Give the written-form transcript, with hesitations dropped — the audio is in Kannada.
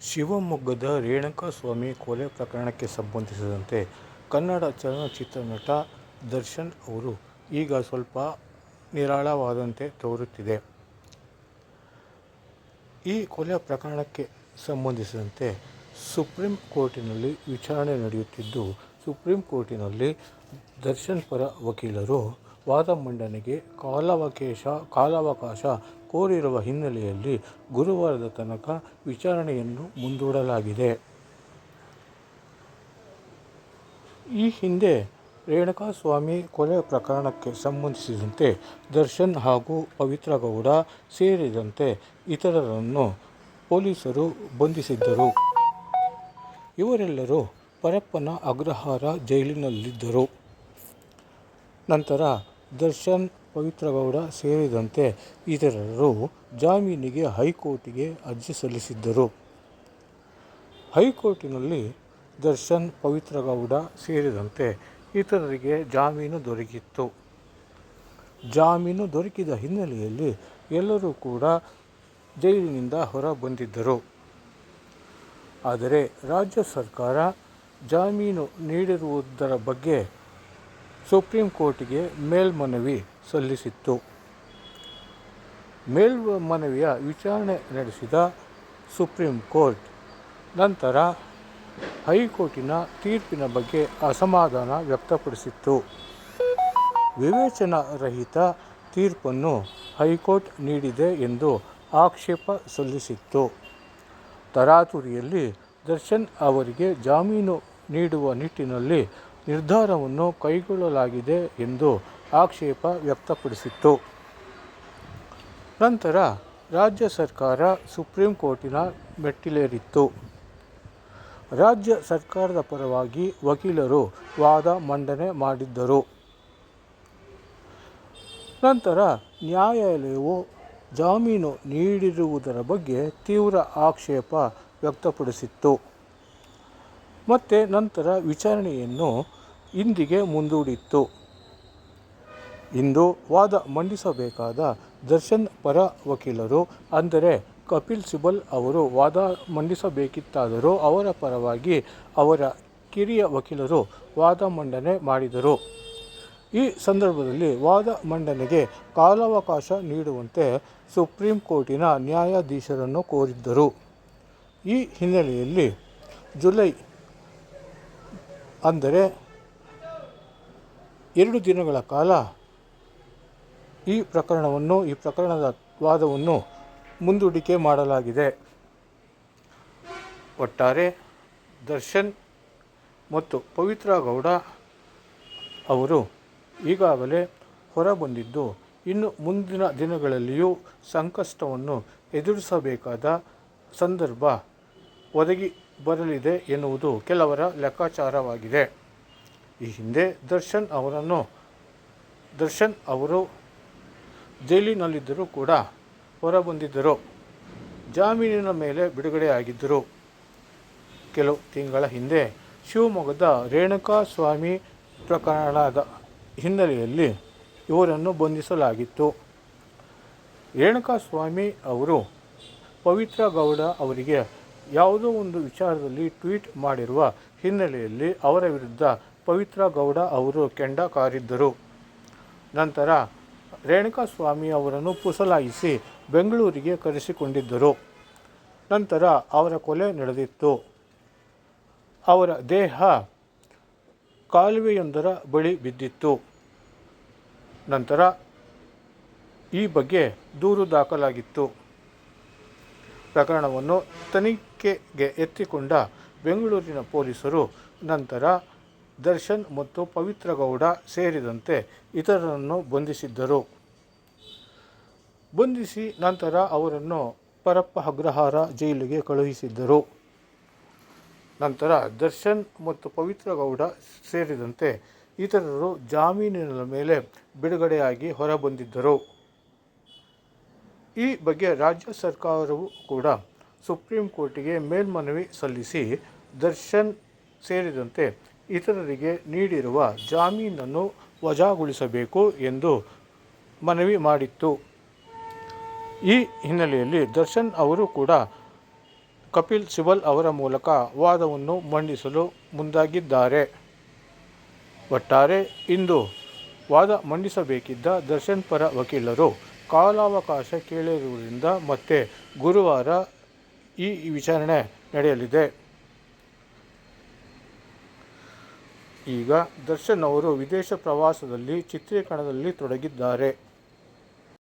ಶಿವಮೊಗ್ಗದ ರೇಣುಕಾಸ್ವಾಮಿ ಕೊಲೆ ಪ್ರಕರಣಕ್ಕೆ ಸಂಬಂಧಿಸಿದಂತೆ ಕನ್ನಡ ಚಲನಚಿತ್ರ ನಟ ದರ್ಶನ್ ಅವರು ಈಗ ಸ್ವಲ್ಪ ನಿರಾಳವಾದಂತೆ ತೋರುತ್ತಿದೆ. ಈ ಕೊಲೆ ಪ್ರಕರಣಕ್ಕೆ ಸಂಬಂಧಿಸಿದಂತೆ ಸುಪ್ರೀಂ ಕೋರ್ಟಿನಲ್ಲಿ ವಿಚಾರಣೆ ನಡೆಯುತ್ತಿದ್ದು, ಸುಪ್ರೀಂ ಕೋರ್ಟಿನಲ್ಲಿ ದರ್ಶನ್ ಪರ ವಕೀಲರು ವಾದ ಮಂಡನೆಗೆ ಕಾಲಾವಕಾಶ ಕೋರಿರುವ ಹಿನ್ನೆಲೆಯಲ್ಲಿ ಗುರುವಾರದ ತನಕ ವಿಚಾರಣೆಯನ್ನು ಮುಂದೂಡಲಾಗಿದೆ. ಈ ಹಿಂದೆ ರೇಣುಕಾಸ್ವಾಮಿ ಕೊಲೆ ಪ್ರಕರಣಕ್ಕೆ ಸಂಬಂಧಿಸಿದಂತೆ ದರ್ಶನ್ ಹಾಗೂ ಪವಿತ್ರ ಗೌಡ ಸೇರಿದಂತೆ ಇತರರನ್ನು ಪೊಲೀಸರು ಬಂಧಿಸಿದ್ದರು. ಇವರೆಲ್ಲರೂ ಪರಪ್ಪನ ಅಗ್ರಹಾರ ಜೈಲಿನಲ್ಲಿದ್ದರು. ನಂತರ ದರ್ಶನ್, ಪವಿತ್ರ ಗೌಡ ಸೇರಿದಂತೆ ಇತರರು ಜಾಮೀನಿಗೆ ಹೈಕೋರ್ಟಿಗೆ ಅರ್ಜಿ ಸಲ್ಲಿಸಿದ್ದರು. ಹೈಕೋರ್ಟಿನಲ್ಲಿ ದರ್ಶನ್, ಪವಿತ್ರ ಗೌಡ ಸೇರಿದಂತೆ ಇತರರಿಗೆ ಜಾಮೀನು ದೊರಕಿತ್ತು. ಜಾಮೀನು ದೊರಕಿದ ಹಿನ್ನೆಲೆಯಲ್ಲಿ ಎಲ್ಲರೂ ಕೂಡ ಜೈಲಿನಿಂದ ಹೊರ ಬಂದಿದ್ದರು. ಆದರೆ ರಾಜ್ಯ ಸರ್ಕಾರ ಜಾಮೀನು ನೀಡಿರುವುದರ ಬಗ್ಗೆ ಸುಪ್ರೀಂ ಕೋರ್ಟಿಗೆ ಮೇಲ್ಮನವಿ ಸಲ್ಲಿಸಿತ್ತು. ಮೇಲ್ಮನವಿಯ ವಿಚಾರಣೆ ನಡೆಸಿದ ಸುಪ್ರೀಂ ಕೋರ್ಟ್ ನಂತರ ಹೈಕೋರ್ಟಿನ ತೀರ್ಪಿನ ಬಗ್ಗೆ ಅಸಮಾಧಾನ ವ್ಯಕ್ತಪಡಿಸಿತ್ತು. ವಿವೇಚನಾ ರಹಿತ ತೀರ್ಪನ್ನು ಹೈಕೋರ್ಟ್ ನೀಡಿದೆ ಎಂದು ಆಕ್ಷೇಪ ಸಲ್ಲಿಸಿತ್ತು. ತರಾತುರಿಯಲ್ಲಿ ದರ್ಶನ್ ಅವರಿಗೆ ಜಾಮೀನು ನೀಡುವ ನಿಟ್ಟಿನಲ್ಲಿ ನಿರ್ಧಾರವನ್ನು ಕೈಗೊಳ್ಳಲಾಗಿದೆ ಎಂದು ಆಕ್ಷೇಪ ವ್ಯಕ್ತಪಡಿಸಿತ್ತು. ನಂತರ ರಾಜ್ಯ ಸರ್ಕಾರ ಸುಪ್ರೀಂ ಕೋರ್ಟಿನ ಮೆಟ್ಟಿಲೇರಿತ್ತು. ರಾಜ್ಯ ಸರ್ಕಾರದ ಪರವಾಗಿ ವಕೀಲರು ವಾದ ಮಂಡನೆ ಮಾಡಿದ್ದರು. ನಂತರ ನ್ಯಾಯಾಲಯವು ಜಾಮೀನು ನೀಡಿರುವುದರ ಬಗ್ಗೆ ತೀವ್ರ ಆಕ್ಷೇಪ ವ್ಯಕ್ತಪಡಿಸಿತ್ತು. ಮತ್ತೆ ನಂತರ ವಿಚಾರಣೆಯನ್ನು ಇಂದಿಗೆ ಮುಂದೂಡಿತ್ತು. ಇಂದು ವಾದ ಮಂಡಿಸಬೇಕಾದ ದರ್ಶನ್ ಪರ ವಕೀಲರು, ಅಂದರೆ ಕಪಿಲ್ ಸಿಬಲ್ ಅವರು ವಾದ ಮಂಡಿಸಬೇಕಿತ್ತಾದರೂ ಅವರ ಪರವಾಗಿ ಅವರ ಕಿರಿಯ ವಕೀಲರು ವಾದ ಮಂಡನೆ ಮಾಡಿದರು. ಈ ಸಂದರ್ಭದಲ್ಲಿ ವಾದ ಮಂಡನೆಗೆ ಕಾಲಾವಕಾಶ ನೀಡುವಂತೆ ಸುಪ್ರೀಂ ಕೋರ್ಟಿನ ನ್ಯಾಯಾಧೀಶರನ್ನು ಕೋರಿದ್ದರು. ಈ ಹಿನ್ನೆಲೆಯಲ್ಲಿ ಜುಲೈ, ಅಂದರೆ 2 ದಿನಗಳ ಕಾಲ ಈ ಪ್ರಕರಣದ ವಾದವನ್ನು ಮುಂದೂಡಿಕೆ ಮಾಡಲಾಗಿದೆ. ಒಟ್ಟಾರೆ ದರ್ಶನ್ ಮತ್ತು ಪವಿತ್ರ ಗೌಡ ಅವರು ಈಗಾಗಲೇ ಹೊರಬಂದಿದ್ದು, ಇನ್ನು ಮುಂದಿನ ದಿನಗಳಲ್ಲಿಯೂ ಸಂಕಷ್ಟವನ್ನು ಎದುರಿಸಬೇಕಾದ ಸಂದರ್ಭ ಒದಗಿ ಬರಲಿದೆ ಎನ್ನುವುದು ಕೆಲವರ ಲೆಕ್ಕಾಚಾರವಾಗಿದೆ. ಈ ಹಿಂದೆ ದರ್ಶನ್ ಅವರು ಜೈಲಿನಲ್ಲಿದ್ದರೂ ಕೂಡ ಹೊರಬಂದಿದ್ದರು. ಜಾಮೀನಿನ ಮೇಲೆ ಬಿಡುಗಡೆಯಾಗಿದ್ದರು. ಕೆಲವು ತಿಂಗಳ ಹಿಂದೆ ಶಿವಮೊಗ್ಗದ ರೇಣುಕಾಸ್ವಾಮಿ ಪ್ರಕರಣದ ಹಿನ್ನೆಲೆಯಲ್ಲಿ ಇವರನ್ನು ಬಂಧಿಸಲಾಗಿತ್ತು. ರೇಣುಕಾಸ್ವಾಮಿ ಅವರು ಪವಿತ್ರ ಗೌಡ ಅವರಿಗೆ ಯಾವುದೋ ಒಂದು ವಿಚಾರದಲ್ಲಿ ಟ್ವೀಟ್ ಮಾಡಿರುವ ಹಿನ್ನೆಲೆಯಲ್ಲಿ ಅವರ ವಿರುದ್ಧ ಪವಿತ್ರ ಗೌಡ ಅವರು ಕೆಂಡ ಕಾರಿದ್ದರು. ನಂತರ ರೇಣುಕಾಸ್ವಾಮಿ ಅವರನ್ನು ಪುಸಲಾಯಿಸಿ ಬೆಂಗಳೂರಿಗೆ ಕರೆಸಿಕೊಂಡಿದ್ದರು. ನಂತರ ಅವರ ಕೊಲೆ ನಡೆದಿತ್ತು. ಅವರ ದೇಹ ಕಾಲುವೆಯೊಂದರ ಬಳಿ ಬಿದ್ದಿತ್ತು. ನಂತರ ಈ ಬಗ್ಗೆ ದೂರು ದಾಖಲಾಗಿತ್ತು. ಪ್ರಕರಣವನ್ನು ತನಿಖೆಗೆ ಎತ್ತಿಕೊಂಡ ಬೆಂಗಳೂರಿನ ಪೊಲೀಸರು ನಂತರ ದರ್ಶನ್ ಮತ್ತು ಪವಿತ್ರ ಗೌಡ ಸೇರಿದಂತೆ ಇತರರನ್ನು ಬಂಧಿಸಿ ನಂತರ ಅವರನ್ನು ಪರಪ್ಪ ಅಗ್ರಹಾರ ಜೈಲಿಗೆ ಕಳುಹಿಸಿದ್ದರು. ನಂತರ ದರ್ಶನ್ ಮತ್ತು ಪವಿತ್ರ ಗೌಡ ಸೇರಿದಂತೆ ಇತರರು ಜಾಮೀನಿನ ಮೇಲೆ ಬಿಡುಗಡೆಯಾಗಿ ಹೊರಬಂದಿದ್ದರು. ಈ ಬಗ್ಗೆ ರಾಜ್ಯ ಸರ್ಕಾರವು ಕೂಡ ಸುಪ್ರೀಂ ಕೋರ್ಟಿಗೆ ಮೇಲ್ಮನವಿ ಸಲ್ಲಿಸಿ ದರ್ಶನ್ ಸೇರಿದಂತೆ ಇತರರಿಗೆ ನೀಡಿರುವ ಜಾಮೀನನ್ನು ವಜಾಗೊಳಿಸಬೇಕು ಎಂದು ಮನವಿ ಮಾಡಿತ್ತು. ಈ ಹಿನ್ನೆಲೆಯಲ್ಲಿ ದರ್ಶನ್ ಅವರು ಕೂಡ ಕಪಿಲ್ ಸಿಬಲ್ ಅವರ ಮೂಲಕ ವಾದವನ್ನು ಮಂಡಿಸಲು ಮುಂದಾಗಿದ್ದಾರೆ. ಒಟ್ಟಾರೆ ಇಂದು ವಾದ ಮಂಡಿಸಬೇಕಿದ್ದ ದರ್ಶನ್ ಪರ ವಕೀಲರು ಕಾಲಾವಕಾಶ ಕೇಳಿರುವುದರಿಂದ ಮತ್ತೆ ಗುರುವಾರ ಈ ವಿಚಾರಣೆ ನಡೆಯಲಿದೆ. ಈಗ ದರ್ಶನ್ ಅವರು ವಿದೇಶ ಪ್ರವಾಸದಲ್ಲಿ ಚಿತ್ರೀಕರಣದಲ್ಲಿ ತೊಡಗಿದ್ದಾರೆ.